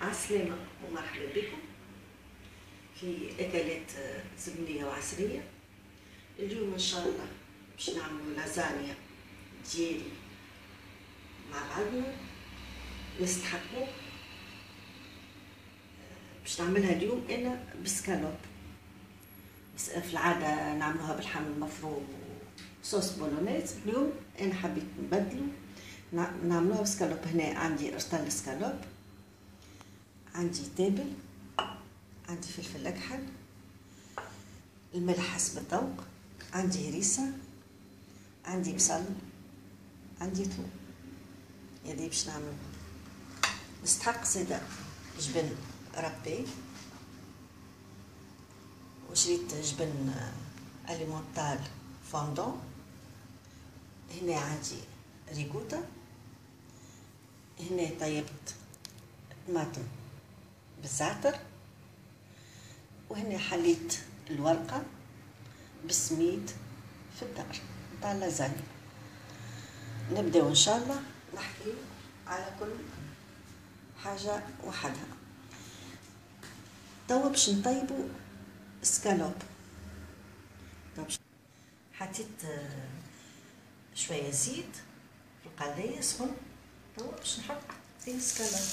عسلامة ومرحبا بكم في أكلات زمنية وعصرية. اليوم إن شاء الله باش نعملوا لازانيا ديالي مع بعضنا نستحقوا. باش نعملها اليوم أنا بسكالوب، بس في العادة نعملوها بالحمل المفروم وصوص بولونيز. اليوم أنا حبيت نبدلو نعملوها بسكالوب. هنا عندي أرطل سكالوب، عندي تابل، عندي فلفل أكحل، الملح حسب الذوق، عندي هريسة، عندي بصل، عندي ثوم. هذه باش نعمل. نستحق زيدا جبن رابي، وشريت جبن أليمونتال فوندون. هنا عندي ريكوتا، هنا طيبت طماطم بالزعتر، وهنا حليت الورقة بالسميد في الدار تاع اللازانيا. نبداو ان شاء الله نحكي على كل حاجة وحدها. توا باش نطيبو سكالوب. حطيت شوية زيت في القلاية سخن. توا باش نحط فيه السكالوب.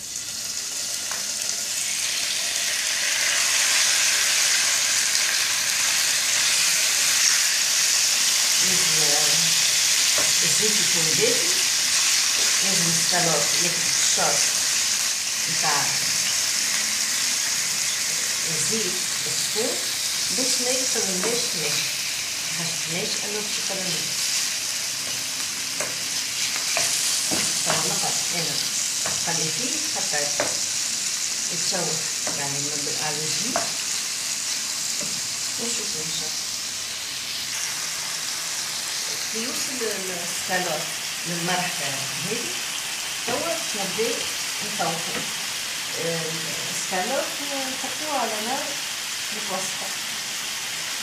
الزيت يكون دافي، لازم السكالوب ياخد الشوط نتاع الزيت السخون باش ما يتكونلاش ماء. محشتناش انه باش يكون. توا نقعد انا نخلي فيه حتى يتشوح يعني على الزيت ونشوفو ان شاء الله. يوصل السكالوب للمرحلة هذه توا باش نبداو نطوفو السكالوب. نحطوه على نار متوسطة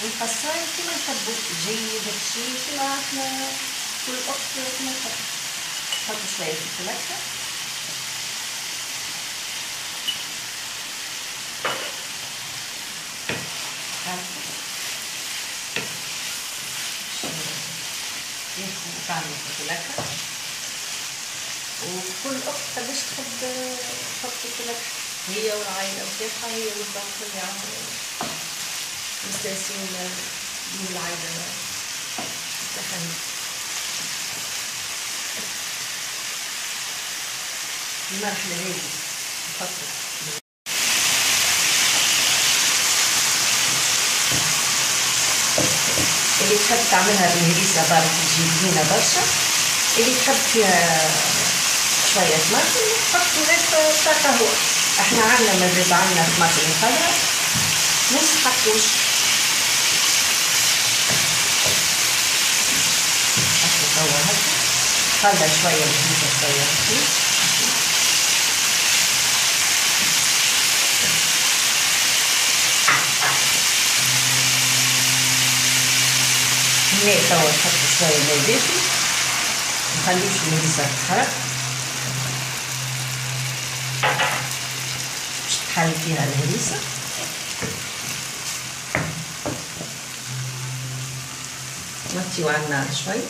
ونقصايه كيما نحبو، جيد هادشي كيما احنا كل وقت كيما نحبو. نحطو شوية فلفل أكحل، ياخد طعم الفلفل الأكحل، وكل أخت قداش تحب تحط فلفل أكحل، هي والعائلة متاعها، هي والضغط اللي عملوا مستانسين بين العائلة تاعهم. المرحلة هذه نحطو اللي تحب تعملها بالهريسة برك تجي زينة برشا، اللي تحب فيها شوية طماطم تحط غير تاع قهوة. احنا عندنا مازال عندنا طماطم خضرا منسحقوش. حطو توا هكا، خلى شوية الهريسة شوية خفيف. هنا توا نحط شوية ماء دافي، منخليوش الهريسة تتحرق باش تحل فيها الهريسة. نطيو على النار شوية.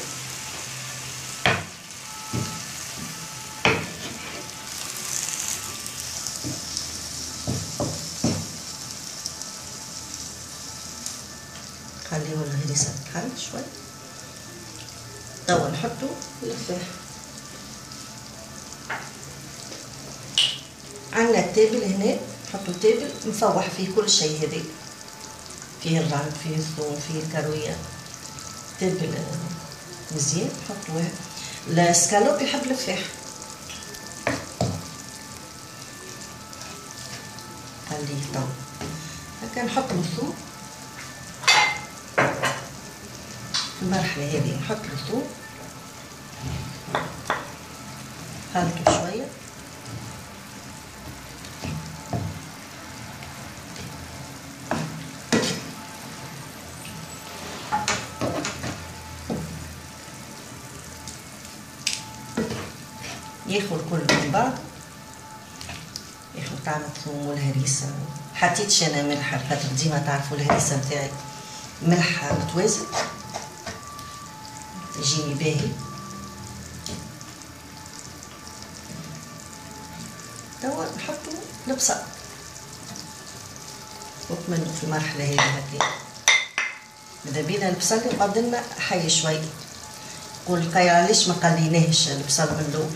نخليو الهريسة تحل شوي. توا نحطو اللفاح. عندنا التابل هنا، نحطو التابل نفوح فيه كل شيء. هذا فيه الرند، فيه الثوم، فيه الكروية. تابل مزيان نحطوه. السكالوب يحب اللفاح. خليه توا هكا. نحط الثوم في المرحلة هذه، نحط الثوم خلطو شوية. ياخد كل من بعض. ياخد طعم الثوم والهريسة. حطيتش انا ملح خاطر ديما تعرفوا الهريسة نتاعي ملح متوازن تجيني باهي. توا نحطو البصل وكملوا في المرحلة هذه هكا. ماذا بينا البصل يقعد لنا حي شوي. قول القايل علاش ما قليناهش البصل من الاول.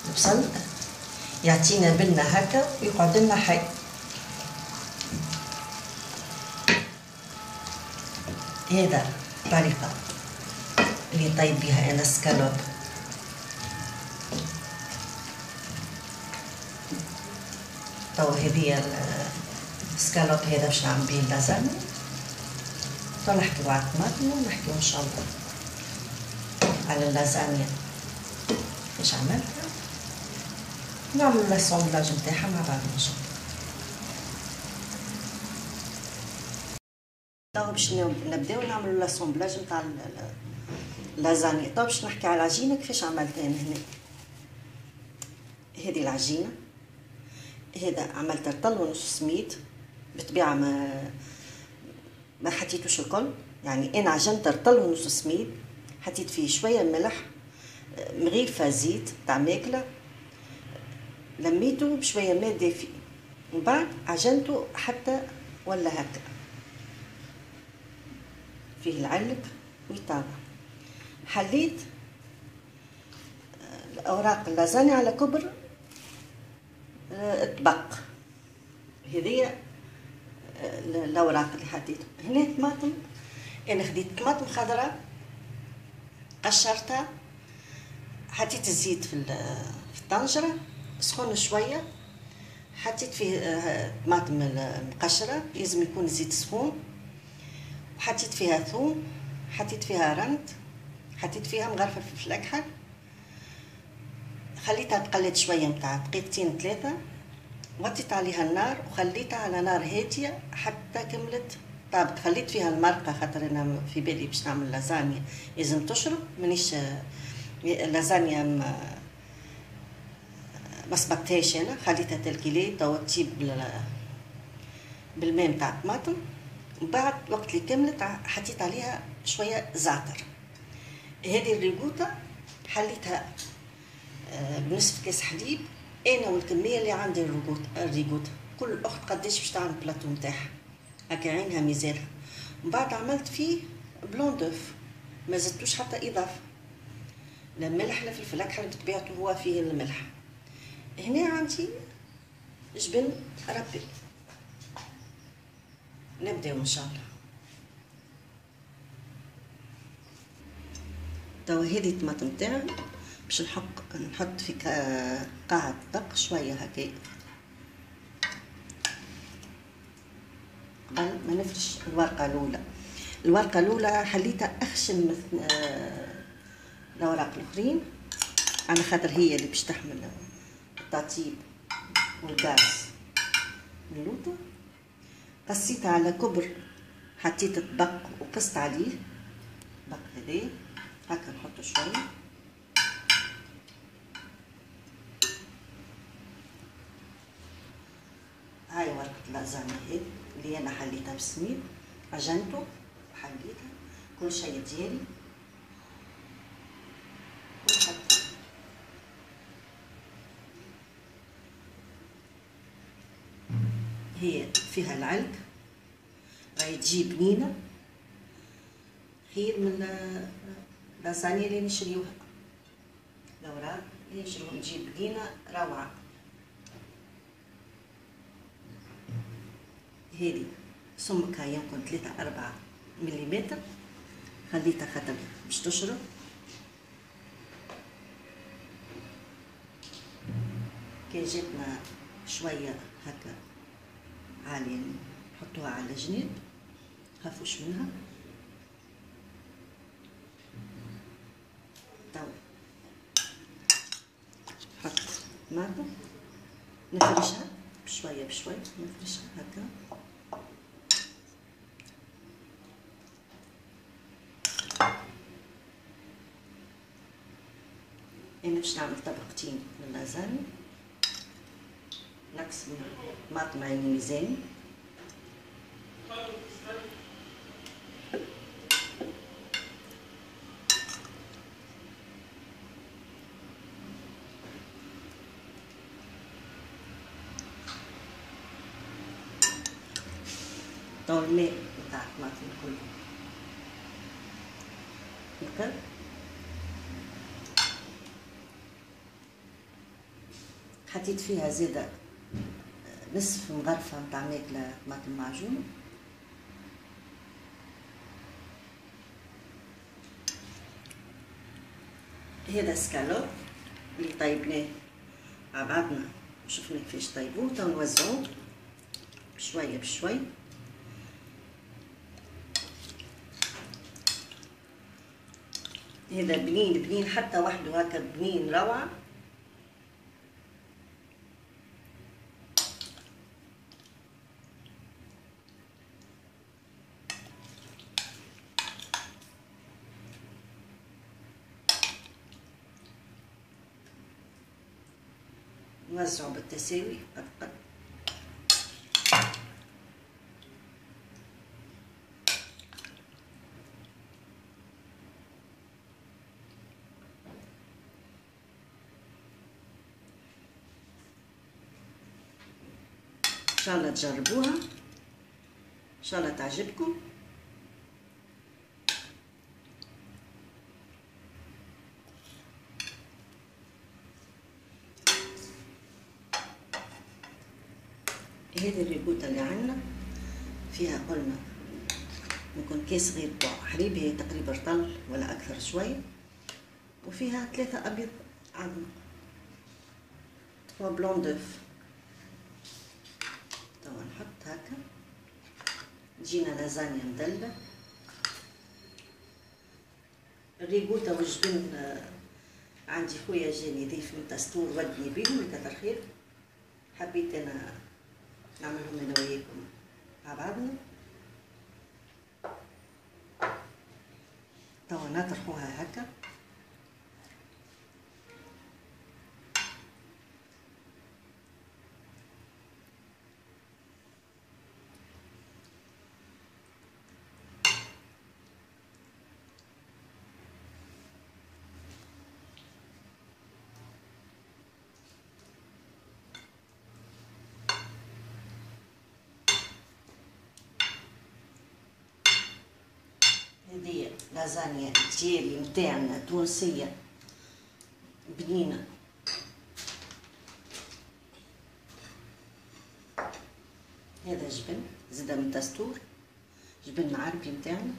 البصل يعطينا بنة هكا ويقعد لنا حي. هذا الطريقة اللي طيب بها انا السكالوب. تو هذه السكالوب هذا باش نعمل بيه اللازانيا. تو نحكيو على الطماطم ونحكيو ان شاء الله على اللازانيا كيفاش عملتها. نعمل لاسومبلاج نتاعها مع بعض ان شاء الله. تو باش نبداو نعملو لاسومبلاج نتاع اللازانيا. تو باش نحكي على العجينه كيفاش عملتها انا هنا. هذه العجينه هذا عملت رطل ونص سميد بالطبيعه ما حطيتوش الكل. يعني انا عجنت رطل ونص سميد حطيت فيه شويه ملح مغيفه زيت تاع ماكله لميته بشويه ماء دافي ومن بعد عجنته حتى ولا هكا فيه العلق ويطابع. حليت الاوراق اللازانيا على كبر طبق. هذه الاوراق اللي حطيتهم هنا. طماطم انا خديت طماطم خضراء قشرتها حطيت الزيت في الطنجره سخون شويه حطيت فيه طماطم المقشره لازم يكون الزيت سخون وحطيت فيها ثوم حطيت فيها رند حطيت فيها مغرفه فلفل اكحل خليتها تقلد شويه متاع دقيقتين ثلاثه وطيت عليها النار وخليتها على نار هاديه حتى كملت طابت. خليت فيها المرقه خاطر انا في بالي باش نعمل لازانيا لازم تشرب مانيش اللازانيا ما صبتهاش انا خليتها تلكيلي تو تطيب بالماء نتاع الطماطم. وبعد وقت اللي كملت حطيت عليها شويه زعتر. هذه الريغوتا حليتها بنصف كاس حليب انا والكميه اللي عندي. الريغوتا كل اخت قداش باش تعمل بلاطو نتاعها هكا عينها ميزانها. ومن بعد عملت فيه بلون دوف ما زدتوش حتى اضافه لا ملح لا فلفل اكحل بطبيعته هو فيه الملح. هنا عندي جبن ربي. نبداو ان شاء الله. توا هذه الطماطم تاعي باش نحط في قاعة دق شويه هكا قبل ما نفرش الورقه الاولى. الورقه الاولى حليتها اخشن من الاوراق الاخرين على خاطر هي اللي باش تحمل التطيب والغاز اللوطه. قصيتها على كبر حطيت الطبق وقصت عليه الطبق هذا هكا نحطو شويه. هاي ورقه اللازانيا هذه اللي انا حليتها بالسميد عجنته وحليتها كل شيء ديالي ونحط هي فيها العلق راهي تجي بنينه خير من اللازانيا اللي نشريوها. الاوراق اللي نشريوها تجي بنينه روعه. هذه سمكها يمكن 3-4 مليمتر خليتها خاطر باش تشرب. كي جاتنا شويه هكا عاليه نحطوها على جنب خافوش منها. تو نحط طماطم نفرشها بشويه بشويه نفرشها هكا. انا باش نعمل طبقتين من اللازانيا نقسم طماطم عيني ميزاني. طول الماء بتاع الطماطم كله هكا. حطيت فيها زيادة نصف مغرفة متاع ماكلة طماطم معجون. هذا سكالوب اللي طيبناه مع بعضنا وشفنا كيفاش طيبوه. تو نوزعوه بشوية بشوية. هذا بنين بنين حتى وحده هكا بنين روعة. نوزعه بالتساوي قد. ان شاء الله تجربوها، ان شاء الله تعجبكم. هذه الريكوتا اللي عندنا فيها قلنا ممكن كاس صغير تاع حليب، هي تقريبا رطل ولا اكثر شويه، وفيها 3 ابيض عظم 3 بلون دوف. توا نحط هكا تجينا لازانيا مدلة. الريكوتا والجبن عندي خويا جاني ضيف من تستور ودني بيهم كثر خير، حبيت انا نعملهم انا وياكم مع بعضنا. توا نطرحوها هكا. هذه لازانيا الجيري متاعنا تونسية بنينة. هذا جبن زاده من تستور، جبن عربي متاعنا.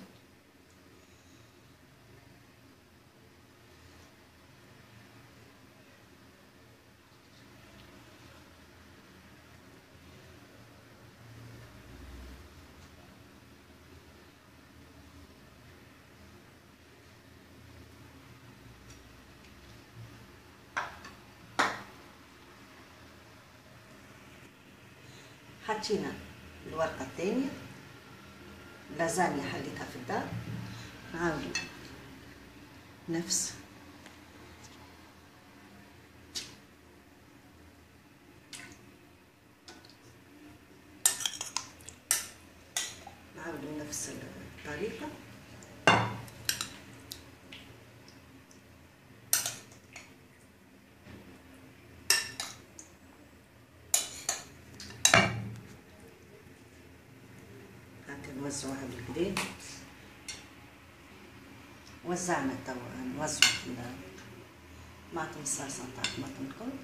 حطينا الورقة الثانية لازانيا حليتها في الدار. نعاودو نفس الطريقة. نوزعوها بالكدا. وزعنا توا نوزعو طماطم الصلصة نتاع الطماطم الكل.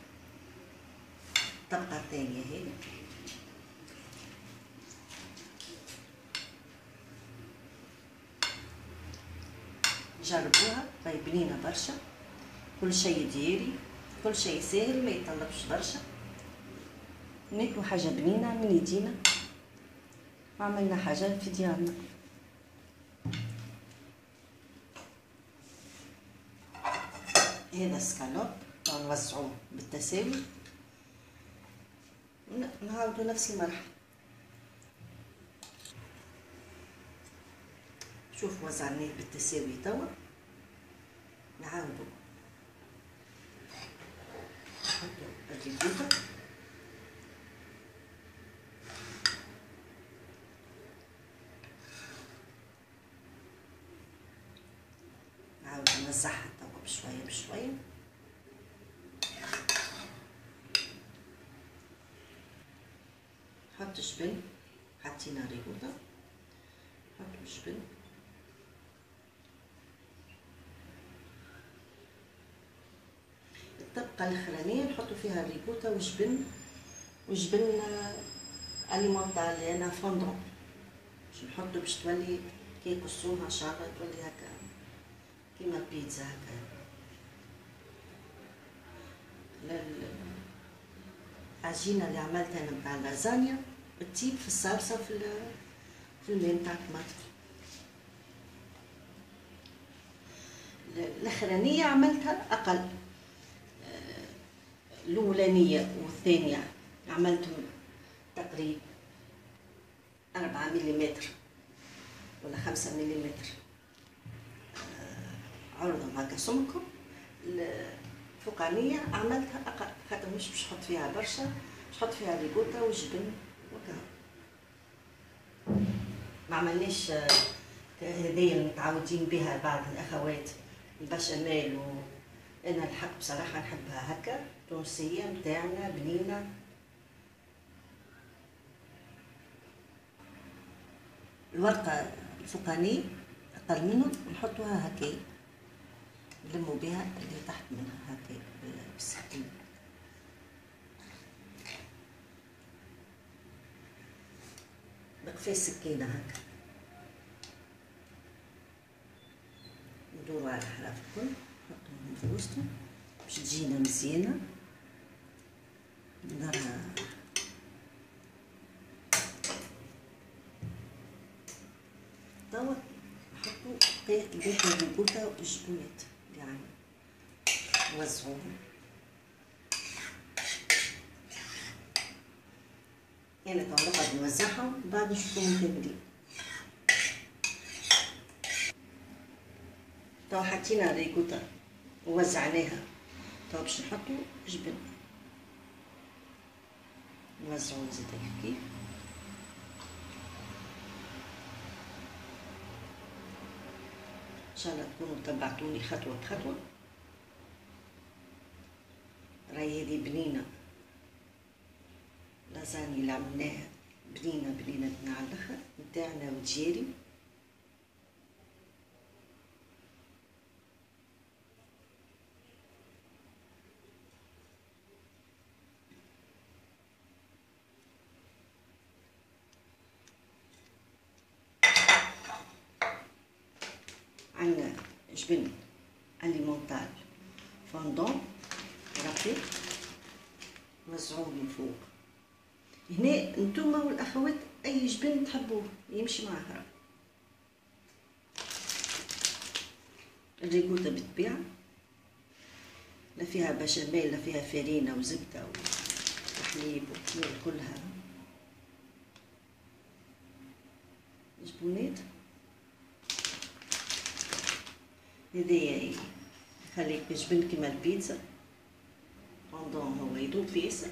الطبقة الثانية هي جربوها راهي بنينة برشا، كل شيء ديري، كل شيء ساهل ما يطلبش برشا، ناكلو حاجة بنينة من يدينا، عملنا حاجة في ديارنا. هذا سكالوب نوزعوه بالتساوي، نعاودو نفس المرحلة. شوف وزعناه بالتساوي توا، نعاودو نحطو الريكوتا نوزعها توا بشويه بشويه. حط جبن، حطينا ريكوتا، حط جبن، الطبقه الاخرانيه نحطوا فيها الريكوتا وجبن اليمونتال اللي انا فوندون باش نحطو باش تولي كي يقصوها ان شاء الله تولي هكا كيما البيتزا هكا. العجينه اللي عملتها انا نتاع اللازانيا تطيب في الصلصه في الماء نتاع الطماطم. الاخرانيه عملتها اقل، الاولانيه والثانيه عملتهم تقريبا 4 ملم ولا 5 ملم عرضهم هكا سمكهم. الفوقانيه عملتها اقل خاطر مش باش نحط فيها برشا، باش نحط فيها ريكوتا وجبن وكا. ما عملناش هذيا المتعودين بها بعض الاخوات البشاميل. انا الحق بصراحه نحبها هكا تونسيه متاعنا بنينه. الورقه الفوقانيه اقل منهم نحطوها هكا نلموا بها اللي تحت منها هكا بالسكين. بقفاز سكينه هكا ندوروا على الحراف الكل نحطهم في وسطهم باش تجينا مزيانه. نديرها توا نحطو بيت الريكوتا والجبنات يعني نوزعوهم. انا توا نقعد نوزعهم بعد نشوفوهم كاملين. توا حطينا الريكوتا ووزعناها، توا باش نحطو جبن نوزعو زيت كيف ان شاء الله تكونوا تبعتوني خطوه بخطوه. راهي هذه بنينه لازاني اللي عملناها بنينه على الاخر نتاعنا وتجاري. عندنا جبن اليمونتال فوندون رقيق نوزعوه من فوق. هنا نتوما والاخوات اي جبن تحبوه يمشي معها. الريكوتا بالطبيعه لا فيها بشاميل لا فيها فرينه وزبده وحليب كلها جبونات. هذايا يخليك جبن كيما البيتزا فوندون هو يذوب ياسر.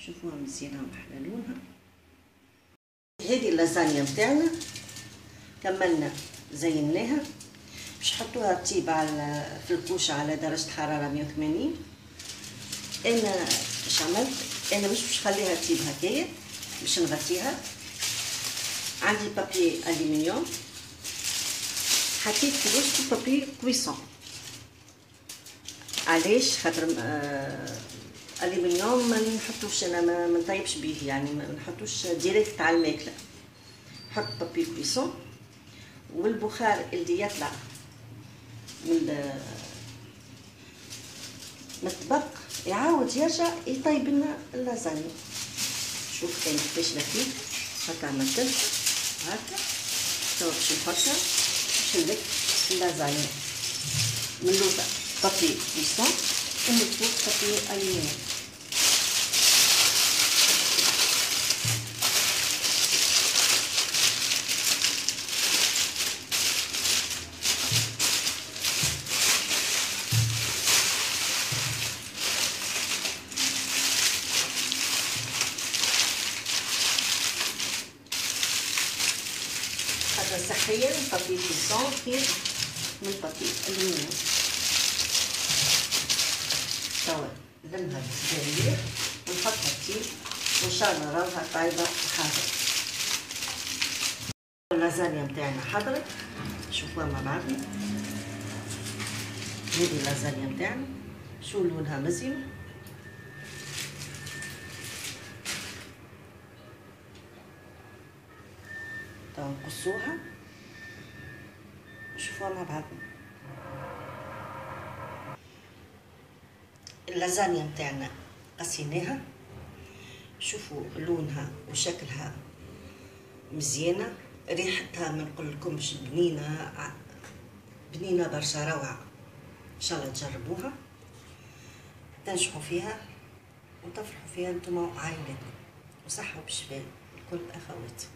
شوفوها مزيانه ومحلى لونها. هذه اللازانيا نتاعنا كملنا زيناها باش نحطوها تطيب على في الكوشه على درجه حراره 180. انا اش عملت؟ انا مش باش نخليها تطيب هكايا، باش نغطيها. عندي بابي الومنيوم حطيت في وسط بابي كويسون. علاش؟ خاطر الومنيوم ما نحطوش انا ما نطيبش بيه يعني ما نحطوش ديريكت على الماكله. نحط بابي كويسون والبخار اللي يطلع من الطبق يعاود يرجع يطيب لنا اللازانيا. شوف كاين كيفاش لفيت هكا عملتها هكا. توا باش نحطها باش نلك اللازانيا من اللوطه بابي كويسون ومن الفوق بابي الومنيوم. تخيل البابي كوسون كيف من البابي الألمنيوم. توا نلمها بالسكرير ونحطها تيل وإن شاء الله راها طايبة وحاضرة. اللازانيا متاعنا حضرت، شوفوها مع بعضنا. هذه اللازانيا متاعنا شو لونها مزيان. توا نقصوها شوفوها مع بعضنا. اللازانيا متاعنا قصيناها، شوفوا لونها وشكلها مزيانه، ريحتها ما نقولكمش بنينه بنينه برشا، روعه. ان شاء الله تجربوها، تنجحوا فيها وتفرحوا فيها انتم وعائلتكم، وصحه وبالشفاء لكل اخواتي.